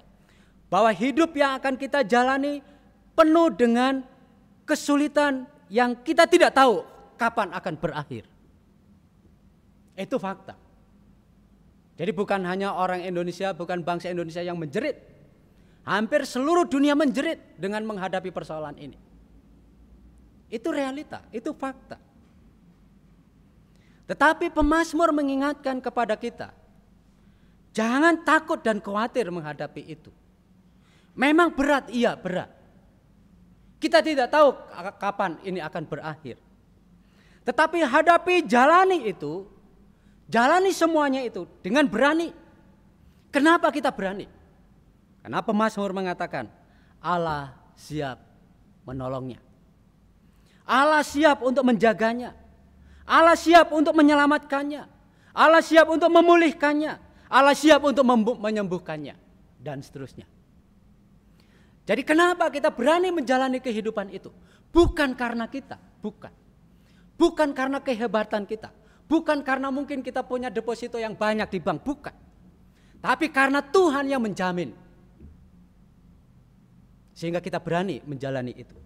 bahwa hidup yang akan kita jalani penuh dengan kesulitan yang kita tidak tahu kapan akan berakhir. Itu fakta. Jadi bukan hanya orang Indonesia, bukan bangsa Indonesia yang menjerit. Hampir seluruh dunia menjerit dengan menghadapi persoalan ini. Itu realita, itu fakta. Tetapi pemazmur mengingatkan kepada kita, jangan takut dan khawatir menghadapi itu. Memang berat, iya berat. Kita tidak tahu kapan ini akan berakhir. Tetapi hadapi, jalani itu, jalani semuanya itu dengan berani. Kenapa kita berani? Karena pemazmur mengatakan Allah siap menolongnya. Allah siap untuk menjaganya. Allah siap untuk menyelamatkannya. Allah siap untuk memulihkannya. Allah siap untuk menyembuhkannya. Dan seterusnya. Jadi kenapa kita berani menjalani kehidupan itu? Bukan karena kita, bukan. Bukan karena kehebatan kita. Bukan karena mungkin kita punya deposito yang banyak di bank, bukan. Tapi karena Tuhan yang menjamin. Sehingga kita berani menjalani itu.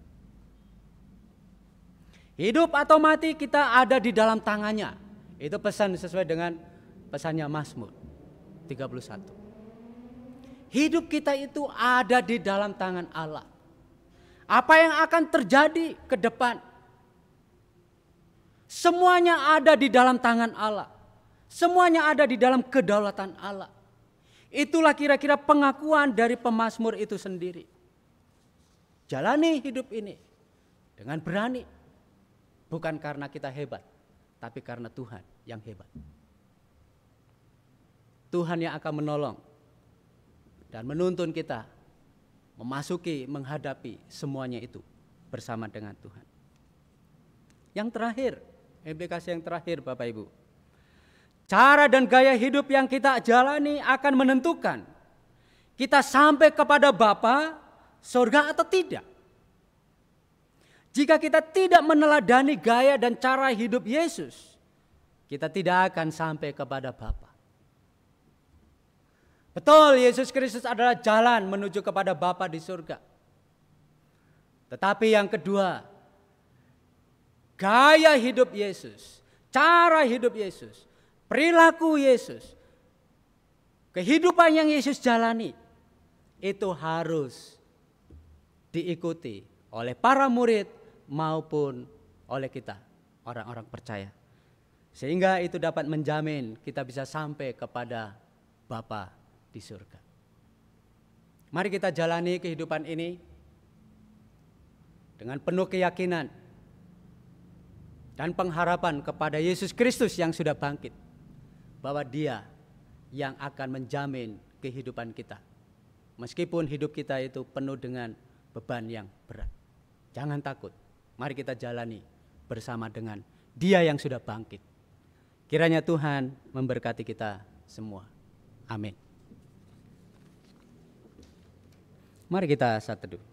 Hidup atau mati kita ada di dalam tangannya. Itu pesan sesuai dengan pesannya Mazmur 31. Hidup kita itu ada di dalam tangan Allah. Apa yang akan terjadi ke depan? Semuanya ada di dalam tangan Allah. Semuanya ada di dalam kedaulatan Allah. Itulah kira-kira pengakuan dari pemazmur itu sendiri. Jalani hidup ini dengan berani. Bukan karena kita hebat, tapi karena Tuhan yang hebat. Tuhan yang akan menolong dan menuntun kita memasuki, menghadapi semuanya itu bersama dengan Tuhan. Yang terakhir, implikasi yang terakhir Bapak Ibu. Cara dan gaya hidup yang kita jalani akan menentukan kita sampai kepada Bapa surga atau tidak. Jika kita tidak meneladani gaya dan cara hidup Yesus, kita tidak akan sampai kepada Bapa. Betul, Yesus Kristus adalah jalan menuju kepada Bapa di surga. Tetapi yang kedua, gaya hidup Yesus, cara hidup Yesus, perilaku Yesus, kehidupan yang Yesus jalani, itu harus diikuti oleh para murid maupun oleh kita, orang-orang percaya. Sehingga itu dapat menjamin kita bisa sampai kepada Bapa di surga. Mari kita jalani kehidupan ini dengan penuh keyakinan dan pengharapan kepada Yesus Kristus yang sudah bangkit, bahwa Dia yang akan menjamin kehidupan kita. Meskipun hidup kita itu penuh dengan beban yang berat. Jangan takut. Mari kita jalani bersama dengan Dia yang sudah bangkit. Kiranya Tuhan memberkati kita semua. Amin. Mari kita saat teduh.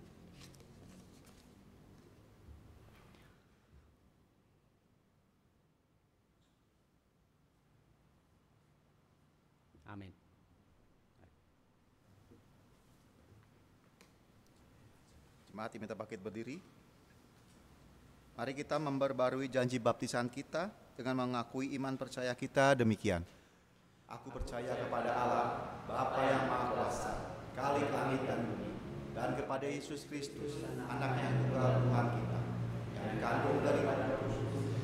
Amin. Jemaat diminta bangkit berdiri. Mari kita memperbarui janji baptisan kita dengan mengakui iman percaya kita demikian. Aku percaya kepada Allah, Bapa yang Maha Kuasa, Khalik langit dan bumi, dan kepada Yesus Kristus, Anak yang tunggal Tuhan kita, yang dikandung dari Roh Kudus,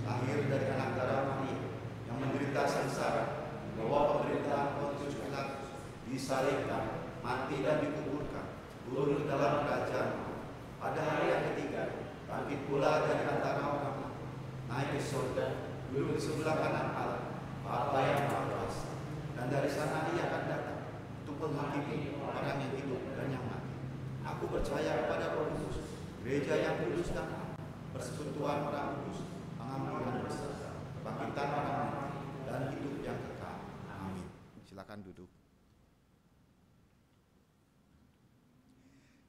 lahir dari anak darah Maria, yang menderita sengsara, membawa penderitaan Pontius Pilatus, disalibkan, mati dan dikuburkan, turun ke dalam kerajaan, pada hari yang ketiga bangkit pula dari antara orang mati, naik ke surga, duduk di sebelah kanan Allah, Bapa yang Maha Kuasa, dan dari sana Ia akan datang untuk menghakimi orang yang hidup dan yang mati. Aku percaya kepada Roh Kudus, gereja yang kudus dan am, persekutuan orang kudus, pengampunan dosa, kebangkitan orang mati, dan hidup yang kekal. Amin. Silakan duduk.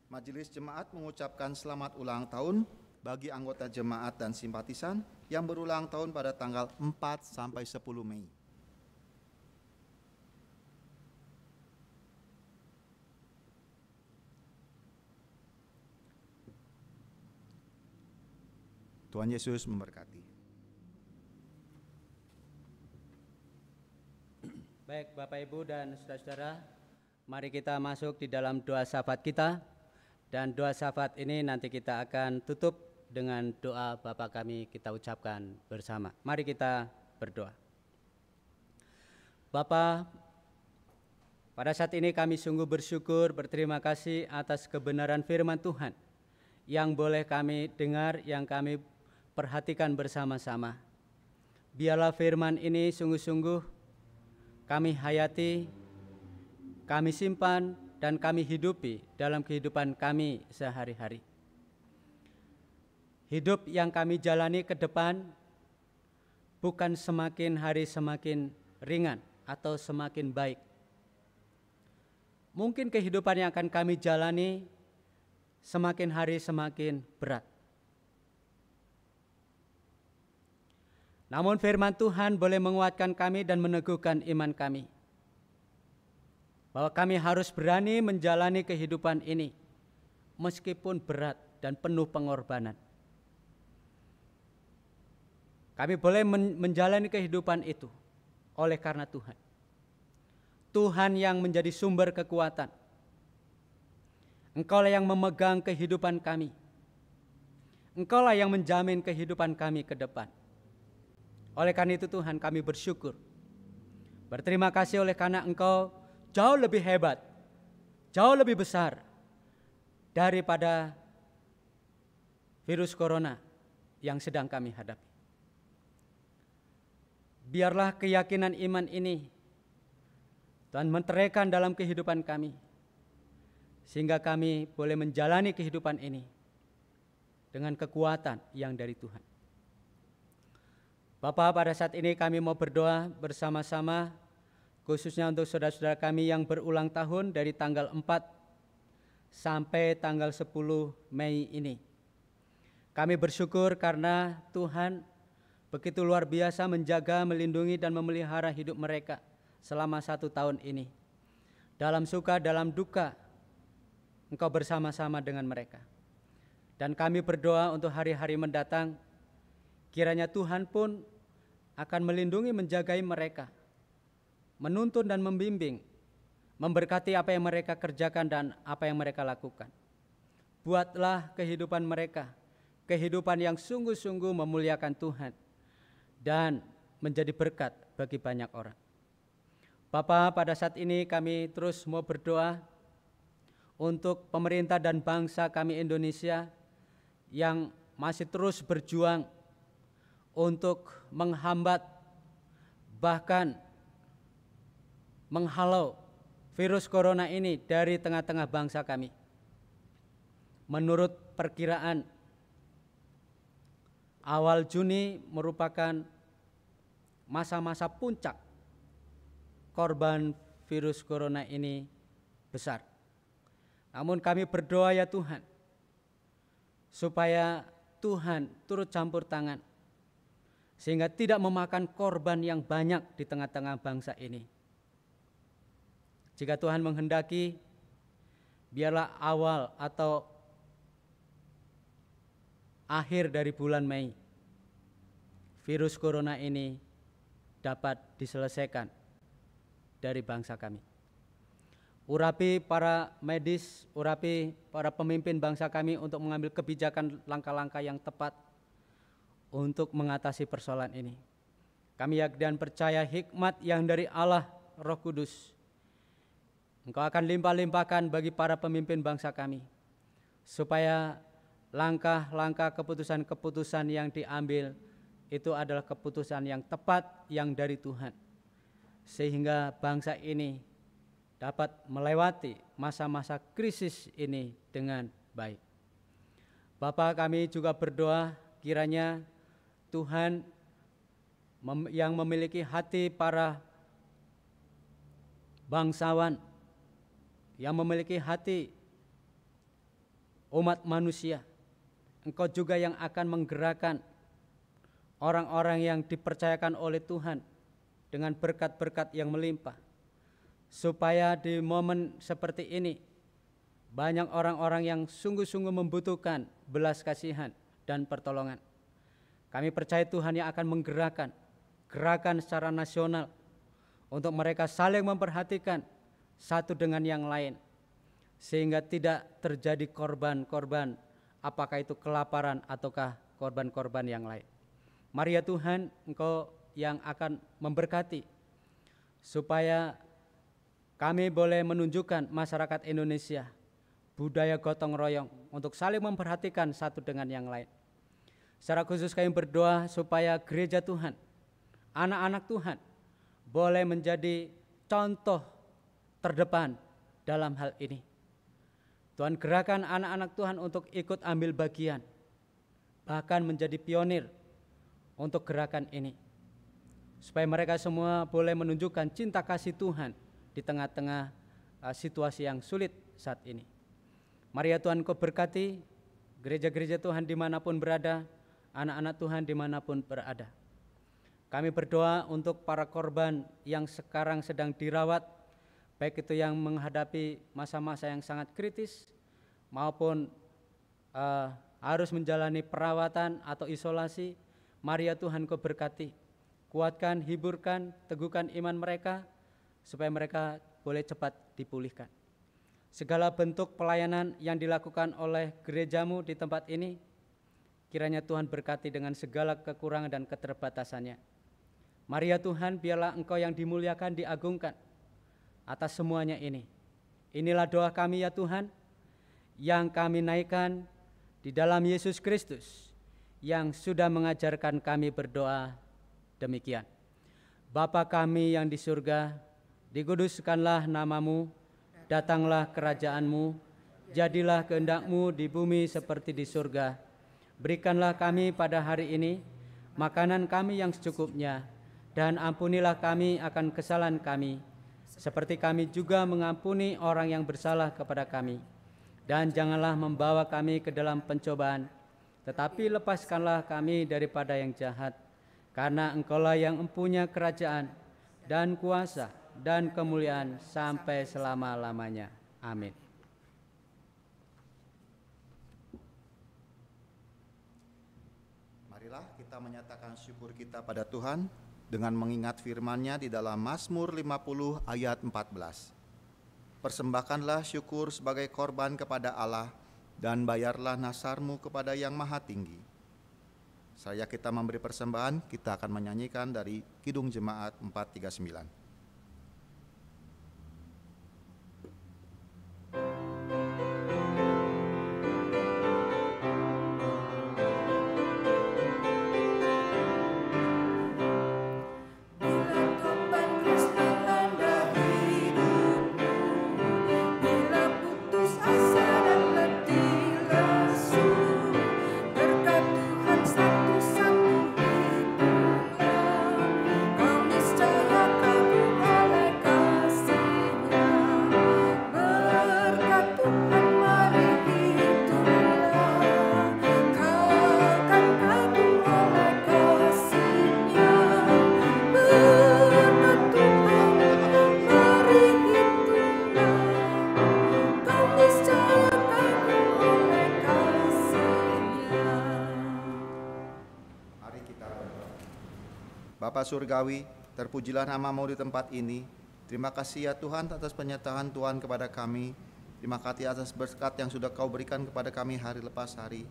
Majelis Jemaat mengucapkan selamat ulang tahun bagi anggota jemaat dan simpatisan yang berulang tahun pada tanggal 4 sampai 10 Mei. Tuhan Yesus memberkati. Baik Bapak Ibu dan saudara-saudara, mari kita masuk di dalam doa syafaat kita. Dan doa syafaat ini nanti kita akan tutup dengan doa Bapa kami kita ucapkan bersama. Mari kita berdoa. Bapa, pada saat ini kami sungguh bersyukur, berterima kasih atas kebenaran firman Tuhan yang boleh kami dengar, yang kami perhatikan bersama-sama. Biarlah firman ini sungguh-sungguh kami hayati, kami simpan, dan kami hidupi dalam kehidupan kami sehari-hari. Hidup yang kami jalani ke depan bukan semakin hari semakin ringan atau semakin baik. Mungkin kehidupan yang akan kami jalani semakin hari semakin berat. Namun firman Tuhan boleh menguatkan kami dan meneguhkan iman kami, bahwa kami harus berani menjalani kehidupan ini meskipun berat dan penuh pengorbanan. Kami boleh menjalani kehidupan itu oleh karena Tuhan. Tuhan yang menjadi sumber kekuatan. Engkaulah yang memegang kehidupan kami. Engkaulah yang menjamin kehidupan kami ke depan. Oleh karena itu Tuhan, kami bersyukur. Berterima kasih oleh karena Engkau jauh lebih hebat, jauh lebih besar daripada virus corona yang sedang kami hadapi. Biarlah keyakinan iman ini Tuhan menteraikan dalam kehidupan kami, sehingga kami boleh menjalani kehidupan ini dengan kekuatan yang dari Tuhan. Bapa, pada saat ini kami mau berdoa bersama-sama, khususnya untuk saudara-saudara kami yang berulang tahun dari tanggal 4 sampai tanggal 10 Mei ini. Kami bersyukur karena Tuhan begitu luar biasa menjaga, melindungi, dan memelihara hidup mereka selama 1 tahun ini. Dalam suka, dalam duka, Engkau bersama-sama dengan mereka. Dan kami berdoa untuk hari-hari mendatang, kiranya Tuhan pun akan melindungi, menjagai mereka, menuntun dan membimbing, memberkati apa yang mereka kerjakan dan apa yang mereka lakukan. Buatlah kehidupan mereka, kehidupan yang sungguh-sungguh memuliakan Tuhan dan menjadi berkat bagi banyak orang. Bapa, pada saat ini kami terus mau berdoa untuk pemerintah dan bangsa kami Indonesia yang masih terus berjuang untuk menghambat bahkan menghalau virus corona ini dari tengah-tengah bangsa kami. Menurut perkiraan, awal Juni merupakan masa-masa puncak korban virus corona ini besar. Namun kami berdoa ya Tuhan, supaya Tuhan turut campur tangan, sehingga tidak memakan korban yang banyak di tengah-tengah bangsa ini. Jika Tuhan menghendaki, biarlah awal atau akhir dari bulan Mei, virus corona ini dapat diselesaikan dari bangsa kami. Urapi para medis, urapi para pemimpin bangsa kami untuk mengambil kebijakan langkah-langkah yang tepat untuk mengatasi persoalan ini. Kami yakin dan percaya hikmat yang dari Allah Roh Kudus Engkau akan limpah-limpahkan bagi para pemimpin bangsa kami, supaya langkah-langkah keputusan-keputusan yang diambil itu adalah keputusan yang tepat yang dari Tuhan, sehingga bangsa ini dapat melewati masa-masa krisis ini dengan baik. Bapa, kami juga berdoa kiranya Tuhan yang memiliki hati para bangsawan, yang memiliki hati umat manusia, Engkau juga yang akan menggerakkan orang-orang yang dipercayakan oleh Tuhan dengan berkat-berkat yang melimpah, supaya di momen seperti ini banyak orang-orang yang sungguh-sungguh membutuhkan belas kasihan dan pertolongan. Kami percaya Tuhan yang akan menggerakkan gerakan secara nasional untuk mereka saling memperhatikan satu dengan yang lain, sehingga tidak terjadi korban-korban, apakah itu kelaparan ataukah korban-korban yang lain. Mari ya Tuhan, Engkau yang akan memberkati supaya kami boleh menunjukkan masyarakat Indonesia budaya gotong royong untuk saling memperhatikan satu dengan yang lain. Secara khusus kami berdoa supaya gereja Tuhan, anak-anak Tuhan boleh menjadi contoh terdepan dalam hal ini. Tuhan gerakan anak-anak Tuhan untuk ikut ambil bagian, bahkan menjadi pionir untuk gerakan ini. Supaya mereka semua boleh menunjukkan cinta kasih Tuhan di tengah-tengah situasi yang sulit saat ini. Mari ya Tuhan, Kau berkati gereja-gereja Tuhan dimanapun berada, anak-anak Tuhan dimanapun berada. Kami berdoa untuk para korban yang sekarang sedang dirawat, baik itu yang menghadapi masa-masa yang sangat kritis maupun harus menjalani perawatan atau isolasi. Mari ya Tuhan, Kau berkati, kuatkan, hiburkan, teguhkan iman mereka supaya mereka boleh cepat dipulihkan. Segala bentuk pelayanan yang dilakukan oleh gerejamu di tempat ini, kiranya Tuhan berkati dengan segala kekurangan dan keterbatasannya. Mari ya Tuhan, biarlah Engkau yang dimuliakan, diagungkan atas semuanya ini. Inilah doa kami ya Tuhan, yang kami naikkan di dalam Yesus Kristus, yang sudah mengajarkan kami berdoa demikian. Bapa kami yang di surga, dikuduskanlah namamu, datanglah kerajaanmu, jadilah kehendak-Mu di bumi seperti di surga. Berikanlah kami pada hari ini makanan kami yang secukupnya, dan ampunilah kami akan kesalahan kami, seperti kami juga mengampuni orang yang bersalah kepada kami. Dan janganlah membawa kami ke dalam pencobaan, tetapi lepaskanlah kami daripada yang jahat, karena Engkaulah yang mempunyai kerajaan dan kuasa dan kemuliaan sampai selama-lamanya. Amin. Marilah kita menyatakan syukur kita pada Tuhan dengan mengingat firman-Nya di dalam Mazmur 50 ayat 14. Persembahkanlah syukur sebagai korban kepada Allah dan bayarlah nasarmu kepada Yang Maha Tinggi. Saya kita memberi persembahan, kita akan menyanyikan dari Kidung Jemaat 439. Bapa Surgawi, terpujilah nama-Mu di tempat ini. Terima kasih ya Tuhan atas penyertaan Tuhan kepada kami. Terima kasih atas berkat yang sudah Kau berikan kepada kami hari lepas hari.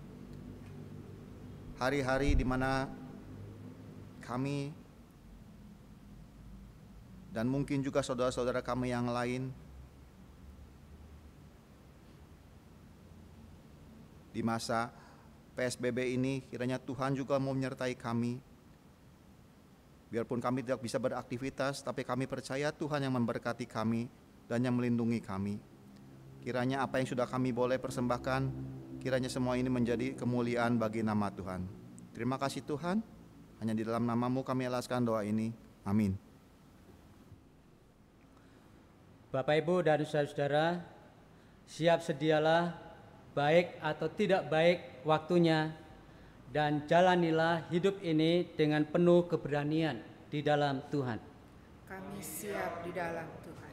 Hari-hari di mana kami dan mungkin juga saudara-saudara kami yang lain di masa PSBB ini, kiranya Tuhan juga mau menyertai kami. Biarpun kami tidak bisa beraktivitas, tapi kami percaya Tuhan yang memberkati kami dan yang melindungi kami. Kiranya apa yang sudah kami boleh persembahkan, kiranya semua ini menjadi kemuliaan bagi nama Tuhan. Terima kasih Tuhan, hanya di dalam nama-Mu kami alaskan doa ini. Amin. Bapak, Ibu, dan saudara-saudara, siap sedialah baik atau tidak baik waktunya, dan jalanilah hidup ini dengan penuh keberanian di dalam Tuhan. Kami siap di dalam Tuhan.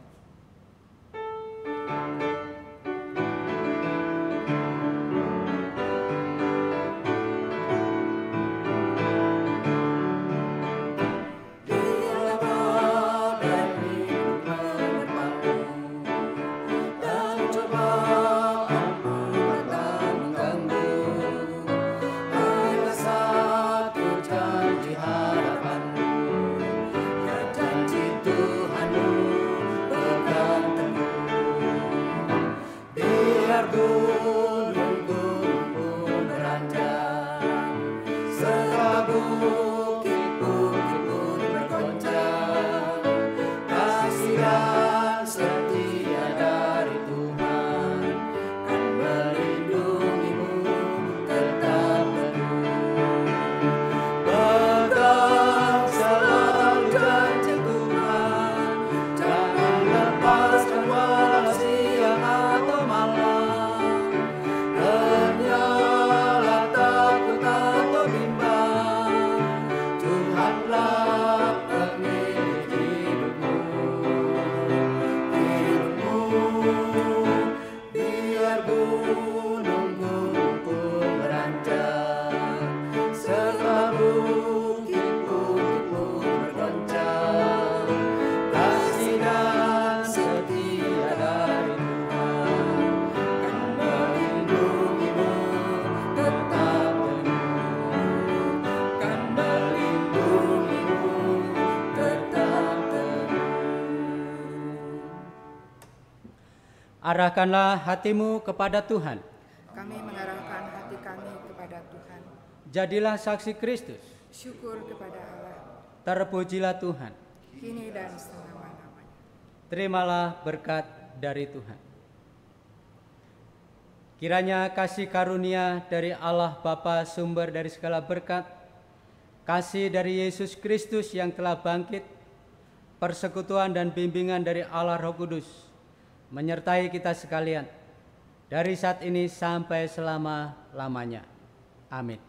Arahkanlah hatimu kepada Tuhan. Kami mengarahkan hati kami kepada Tuhan. Jadilah saksi Kristus. Syukur kepada Allah, Terpujilah Tuhan. kini dan selama-lamanya. Terimalah berkat dari Tuhan. Kiranya kasih karunia dari Allah Bapa, sumber dari segala berkat, kasih dari Yesus Kristus yang telah bangkit, persekutuan dan bimbingan dari Allah Roh Kudus menyertai kita sekalian dari saat ini sampai selama-lamanya. Amin.